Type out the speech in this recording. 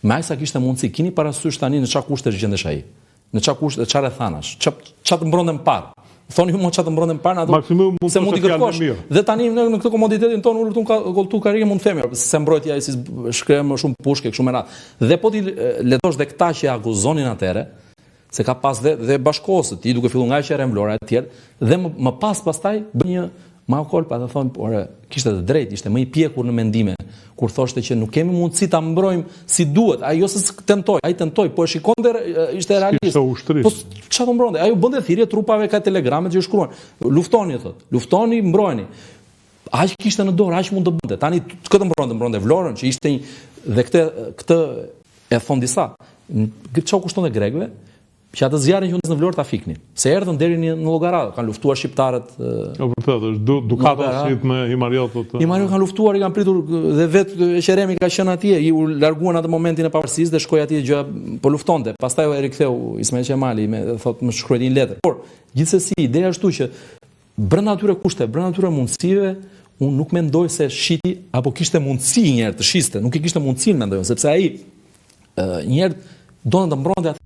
Me aq sa kishte mundësi, keni parasysh tani në çfarë kushte gjendesh ai. Në çfarë kushte, çfarë thanash? Çfarë të mbronden parë? Thoni ju më çfarë të mbronden parë ato. Maksimum mund se mund të kërkosh. Dhe tani në këtë komoditetin tonë ulur këtu karrige mund të themi, se mbrojtja ai si shkruaj më shumë pushke kështu me radhë. Dhe po ti letosh dhe këta që akuzonin atëre, se ka pas dhe bashkosët, ti duke filluar nga Qerem Vlora e të tjerë, dhe më pastaj bën një Kolpa dhe thonë, por kishte të drejtë, ishte më i pjekur në mendime, kur thoshte që nuk kemi mundësi ta mbrojmë si duhet. Ai jo se tentoi, ai tentoi, po e shikonte, ishte realist. Po çfarë mbronte? Ai u bënte thirrje trupave ka telegramet që shkruan. Luftoni thotë. Luftoni, mbrojeni. Aq kishte në dorë, aq mund të bënte. Tani këtë mbronte Vlorën, që ishte dhe këtë e thon disa. Çau kushtonte grekëve? Që atë zjarrin që në Vlorë ta fiknin. Se erdhën deri në llogaradë, kanë luftuar shqiptarët. Po vërtet, është Dukata shit me Himariotët. Himariotët kanë luftuar, i kanë pritur dhe vetë Qeremi ka qenë atje, i u larguan atë momentin e pavarësisë dhe shkoi atje gjë po luftonte. Pastaj u riktheu Ismail Qemali thotë më shkruaj një letër. Por gjithsesi ideja është që brenda atyre kushte, brenda atyre mundësive, unë nuk mendoj se shiti apo kishte mundësi një herë të shiste, nuk i kishte mundësinë mendoj, sepse ai një herë donte të mbronte